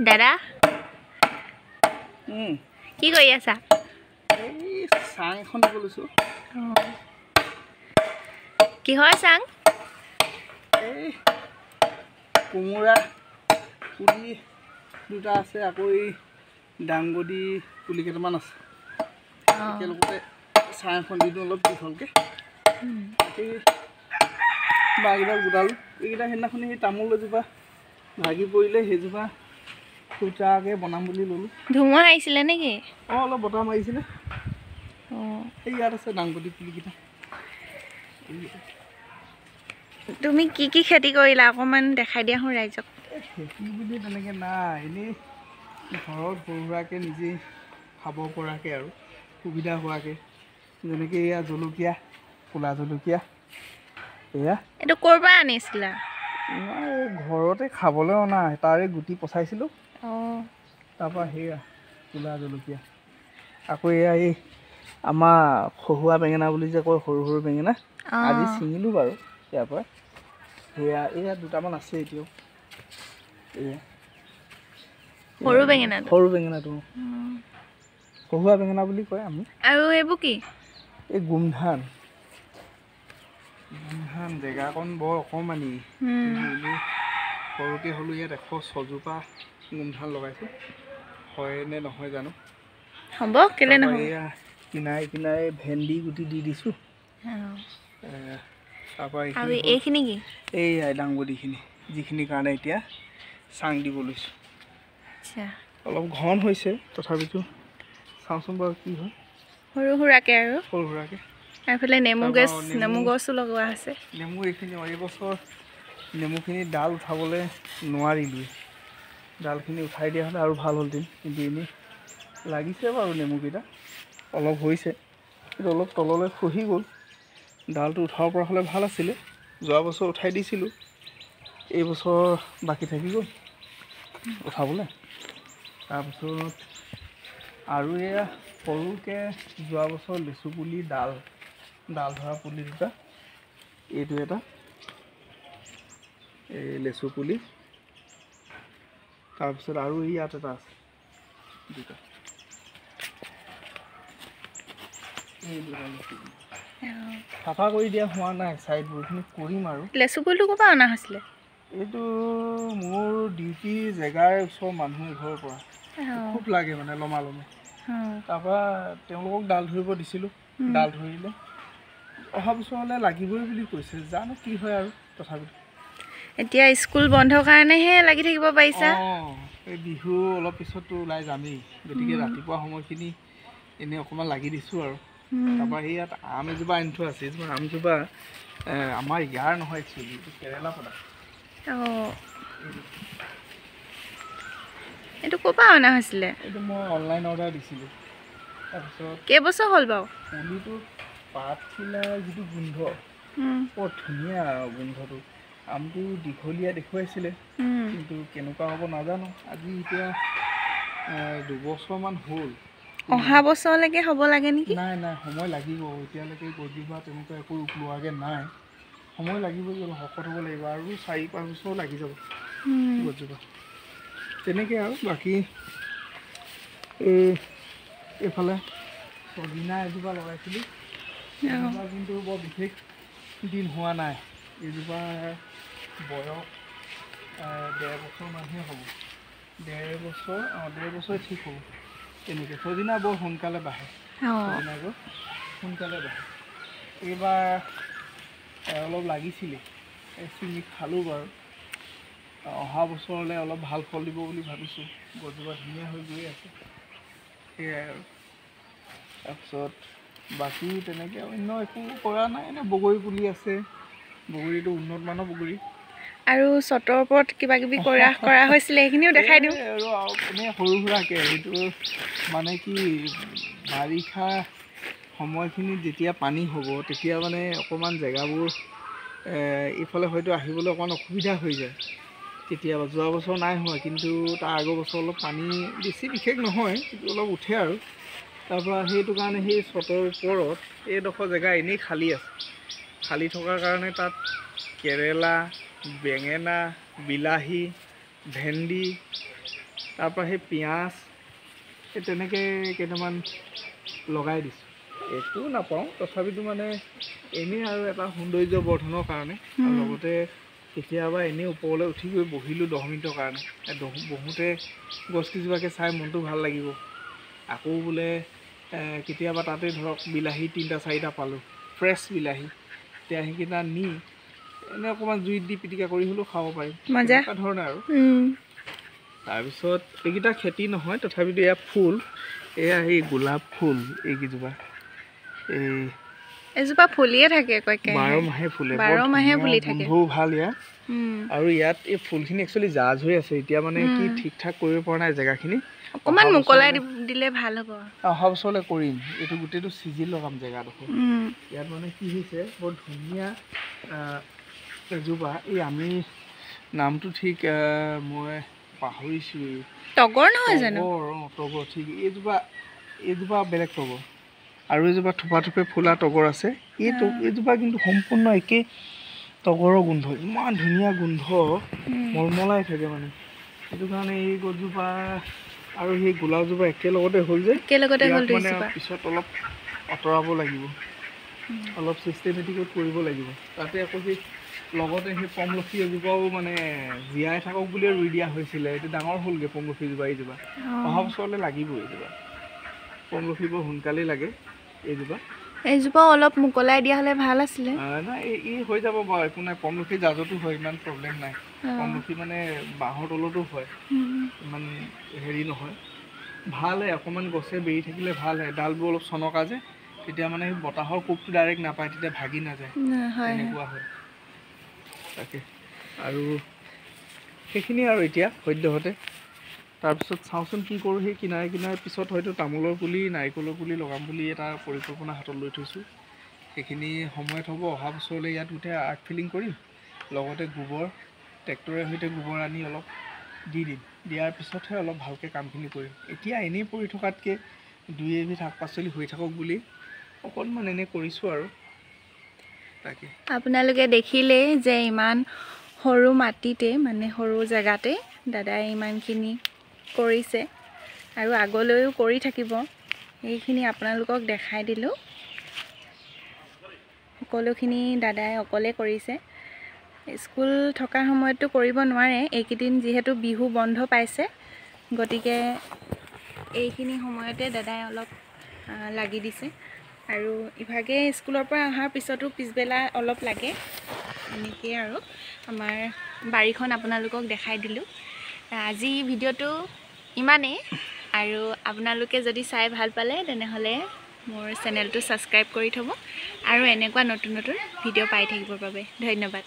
দাদা কি কৰি আছা? এই চাং এখন দিব লৈছোঁ। কিহৰ চাং? এই কোমোৰা পুলি দুটা আছে, আকৌ এই দাংবডি পুলি কেইটামান আছে। একেলগতে চাং এখন দি দিওঁ অলপ দীঘলকৈ। এই বাঁহকেইডাল গোটালোঁ। এইকেইটা সেইদিনাখনি সেই তামোল এজোপা ভাগি পৰিলে, সেইজোপা খুটাকৈ বনাম বুলি ল'লোঁ। ধুমুহা আহিছিলে নেকি? অলপ বতাহ মাৰিছিলে। এই ইয়াত আছে দাংবডি পুলিকেইটা। তুমি কি কি খেতি কৰিলা অকণমান দেখাই দিয়া হোঁ ৰাইজক। খেতি বুলি তেনেকৈ নাই, এনেই ঘৰত সৰু সুৰাকৈ নিজেই খাব পৰাকৈ আৰু সুবিধা হোৱাকৈ, যেনেকৈ এয়া জলকীয়া, ক'লা জলকীয়া। এয়া এইটো ক'ৰ পৰা আনিছিলা? এই ঘৰতে খাবলৈ অনা, তাৰে গুটি পচাইছিলোঁ। তাৰপৰা সেয়া ক'লা জলকীয়া। আকৌ এয়া এই আমাৰ খহুৱা বেঙেনা বুলি যে কয়, সৰু সৰু বেঙেনা, আজি ছিঙিলোঁ বাৰু ইয়াৰ পৰা। সেয়া এয়া দুটামান আছে এতিয়াও। এয়া সৰু বেঙেনাটো? সৰু বেঙেনাটো খহুৱা বেঙেনা বুলি কয় আমি। আৰু এইবোৰ কি? এই গোমধান। গোমধান জেগাকণ বৰ অকণমানি, কিন্তু এনেই সৰুকৈ হ'লেও ইয়াত 106জোপা গোমধান লগাইছোঁ। হয় নে নহয় জানো। হ'ব, কেলৈ নহ'ব। এয়া কিনাৰে কিনাৰে ভেন্দি গুটি দি দিছোঁ। তাৰপৰা এইখিনি কি? এই দাংবডিখিনি, যিখিনিৰ কাৰণে এতিয়া চাং দিব লৈছোঁ। আচ্ছা, অলপ ঘন হৈছে, তথাপিতো চাওঁচোন বাৰু কি হয়। সৰু সুৰাকৈ আৰু সৰু সুৰাকৈ। এইফালে নেমু গছো লগোৱা আছে। নেমু এইখিনি এইবছৰ নেমুখিনি ডাল উঠাবলৈ নোৱাৰিলোঁ। ডালখিনি উঠাই দিয়া হ'লে আৰু ভাল হ'লহেঁতেন, কিন্তু এনেই লাগিছে বাৰু নেমুকেইটা, অলপ হৈছে, কিন্তু অলপ তললৈ খহি গ'ল। ডালটো উঠাব পৰা হ'লে ভাল আছিলে। যোৱা বছৰ উঠাই দিছিলোঁ, এইবছৰ বাকী থাকি গ'ল উঠাবলৈ। তাৰপিছত আৰু এয়া সৰুকৈ যোৱা বছৰ লেচু পুলি ডাল ধৰা পুলি দুটা, এইটো এটা এই লেচু পুলি, তাৰপিছত আৰু ইয়াত এটা আছে দুটা, চাফা কৰি দিয়া হোৱা নাই ছাইডবোৰ, এইখিনি কৰিম আৰু। লেচু পুলিটো ক'ৰ পৰা অনা হৈছিলে? এইটো মোৰ ডিউটি জেগাৰ ওচৰৰ মানুহ এঘৰৰ পৰা খুব লাগে মানে লমালমে। তাৰপৰা তেওঁলোকক ডাল ধৰিব দিছিলোঁ, ডাল ধৰিলে। অহা বছৰলৈ লাগিবই বুলি কৈছে, জানো কি হয় আৰু। তথাপিতো এতিয়া স্কুল বন্ধৰ কাৰণেহে লাগি থাকিব পাৰিছা। এই বিহু অলপ পিছততো ওলাই যামেই, গতিকে ৰাতিপুৱা সময়খিনি এনেই অকণমান লাগি দিছোঁ আৰু। তাৰপৰা সেই ইয়াত আম এজোপা আনি থোৱা আছে। এইজোপা আমজোপা আমাৰ ইয়াৰ নহয়, একচুৱেলি এইটো কেৰেলা প্ৰডাক্ট। এইটো ক'ৰ পৰা অনা হৈছিলে? এইটো মই অনলাইন অৰ্ডাৰ দিছিলোঁ। তাৰপিছত কেইবছৰ হ'ল বাৰু? পুলিটো পাত খিলাৰ যিটো গোন্ধ, বৰ ধুনীয়া গোন্ধটো। আমটো দীঘলীয়া দেখুৱাইছিলে, কিন্তু কেনেকুৱা হ'ব নাজানো। আজি এতিয়া 2বছৰমান হ'ল। অহা বছৰলৈকে হ'ব লাগে নেকি? নাই সময় লাগিব। এতিয়ালৈকে গছজোপা তেনেকুৱা একো ৰূপ লোৱাকৈ নাই। সময় লাগিব, শকত হ'ব লাগিব, আৰু 4-5 বছৰ লাগি যাব গছজোপা। তেনেকৈ আৰু বাকী এইফালে চজিনা এজোপা লগাইছিলোঁ। এজোপা কিন্তু বৰ বিশেষ দিন হোৱা নাই। এইজোপা বয়স 1.5 বছৰমানহে হ'ব। 1.5 বছৰ ঠিক হ'ব। তেনেকৈ চজিনা বৰ সোনকালে বাঢ়ে, চজিনাবোৰ সোনকালে বাঢ়ে। এইবাৰ অলপ লাগিছিলে, ছিঙি খালোঁ বাৰু। অহা বছৰলৈ অলপ ভাল ফল দিব বুলি ভাবিছোঁ। গছজোপা ধুনীয়া হৈ গৈ আছে, সেয়াই আৰু। তাৰপিছত বাকী তেনেকৈ অন্য একো কৰা নাই। এনেই বগৰী পুলি আছে, বগৰীটো উন্নত মানৰ বগৰী। আৰু চটৰ ওপৰত কিবা কিবি কৰা হৈছিলে, সেইখিনিও দেখাই দিওঁ। আৰু এনেই সৰু সুৰাকৈ, সেইটো মানে কি, বাৰিষা সময়খিনিত যেতিয়া পানী হ'ব, তেতিয়া মানে অকণমান জেগাবোৰ এইফালে হয়তো আহিবলৈ অকণমান অসুবিধা হৈ যায় কেতিয়াবা। যোৱা বছৰ নাই হোৱা, কিন্তু তাৰ আগৰ বছৰ অলপ পানী বেছি বিশেষ নহয়, কিন্তু অলপ উঠে আৰু। তাৰপৰা সেইটো কাৰণে সেই চটৰ ওপৰত এইডোখৰ জেগা এনেই খালী আছে। খালী থকাৰ কাৰণে তাত কেৰেলা, বেঙেনা, বিলাহী, ভেন্দি, তাৰপৰা সেই পিঁয়াজ সেই তেনেকৈ কেইটামান লগাই দিছোঁ। একো নাপাওঁ, তথাপিতো মানে এনেই আৰু এটা সৌন্দৰ্য বৰ্ধনৰ কাৰণে। আৰু লগতে কেতিয়াবা এনেই ওপৰলৈ উঠি গৈ বহিলোঁ 10 মিনিটৰ কাৰণে। বহোঁতে গছকেইজোপাকে চাই মনটো ভাল লাগিব। আকৌ বোলে কেতিয়াবা তাতে ধৰক বিলাহী 3-4টা পালোঁ, ফ্ৰেছ বিলাহী, এতিয়া সেইকেইটা নি এনেই অকণমান জুইত দি পিটিকা কৰি হ'লেও খাব পাৰিম, তেনেকুৱা ধৰণে আৰু। তাৰপিছত এইকেইটা খেতি নহয়, তথাপিতো এয়া ফুল, এয়া সেই গোলাপ ফুল এইকেইজোপা, এজোপা ফুলিয়ে থাকে 12 মাহে ফুলে, 12 মাহে ফুলি থাকে, গোন্ধও ভাল ইয়াত। আৰু ইয়াত এই ফুলখিনি একচুৱেলি জাজ হৈ আছে এতিয়া, মানে কি ঠিক ঠাক কৰিব পৰা নাই জেগাখিনি, অকণমান মুকলাই দিলে ভাল হ'ব। অহা বছৰলৈ কৰিম, এইটো গোটেইটো চিজি লগাম জেগাডোখৰ। ইয়াত মানে কি হৈছে, বৰ ধুনীয়া এজোপা, এই আমি নামটো ঠিক মই পাহৰিছোঁ, তগৰ নহয় জানো? তগৰ, ঠিক। এইজোপা বেলেগ তগৰ, আৰু এজোপা থোপে ফুলা তগৰ আছে। এইজোপা কিন্তু সম্পূৰ্ণ একেই তগৰৰ গোন্ধ, ইমান ধুনীয়া গোন্ধ, মলমলাই থাকে মানে। সেইটো কাৰণে এই গছজোপা আৰু সেই গোলাপজোপা একেলগতে হ'ল যে, মানে পিছত অলপ আঁতৰাব লাগিব, অলপ চিষ্টেমেটিকত কৰিব লাগিব। তাতে আকৌ সেই লগতে সেই পমলখি এজোপাও মানে জীয়াই থাকক বুলিয়ে ৰুই দিয়া হৈছিলে, এইটো ডাঙৰ হ'লগৈ পমলখিজোপা। এইজোপা অহা বছৰলৈ লাগিব। এইজোপা পমলখি বৰ সোনকালেই লাগে। এইজোপা অলপ মুকলাই দিয়া হ'লে ভাল আছিলে। নাই, ই হৈ যাব বাৰু, একো নাই। পমলখি জাজতো হয়, ইমান প্ৰব্লেম নাই। পমলখি মানে বাঁহৰ তলতো হয়, ইমান হেৰি নহয়, ভাল হয়। অকণমান গছে বেৰি থাকিলে ভাল হয়, ডালবোৰ অলপ চনকা যে, তেতিয়া মানে বতাহৰ কোবটো ডাইৰেক্ট নাপায়, তেতিয়া ভাগি নাযায়, তেনেকুৱা হয়। তাকে আৰু সেইখিনিয়ে আৰু এতিয়া সদ্যহতে। তাৰপিছত চাওঁচোন কি কৰোঁ, সেই কিনাৰে পিছত হয়তো তামোলৰ পুলি, নাৰিকলৰ পুলি লগাম বুলি এটা পৰিকল্পনা হাতত লৈ থৈছোঁ। সেইখিনি সময়ত হ'ব। অহা বছৰলৈ ইয়াত গোটেই আৰ্ট ফিলিং কৰিম, লগতে গোবৰ, ট্ৰেক্টৰৰ সৈতে গোবৰ আনি অলপ দি দিম। দিয়াৰ পিছতহে অলপ ভালকৈ কামখিনি কৰিম। এতিয়া এনেই পৰি থকাতকৈ 2 এবিধ শাক পাচলি হৈ থাকক বুলি অকণমান এনেই কৰিছোঁ আৰু। তাকে আপোনালোকে দেখিলেই যে ইমান সৰু মাটিতে, মানে সৰু জেগাতে দাদাই ইমানখিনি কৰিছে, আৰু আগলৈও কৰি থাকিব। এইখিনি আপোনালোকক দেখাই দিলোঁ। সকলোখিনি দাদাই অকলে কৰিছে। স্কুল থকা সময়ততো কৰিব নোৱাৰে, এইকেইদিন যিহেতু বিহু বন্ধ পাইছে, গতিকে এইখিনি সময়তে দাদাই অলপ লাগি দিছে। আৰু ইভাগে স্কুলৰ পৰা অহাৰ পিছতো পিছবেলা অলপ লাগে। এনেকেই আৰু আমাৰ বাৰীখন আপোনালোকক দেখাই দিলোঁ। আজি ভিডিঅ'টো ইমানেই, আৰু আপোনালোকে যদি চাই ভাল পালে তেনেহ'লে মোৰ চেনেলটো ছাবস্ক্ৰাইব কৰি থ'ব, আৰু এনেকুৱা নতুন ভিডিঅ' পাই থাকিবৰ বাবে ধন্যবাদ।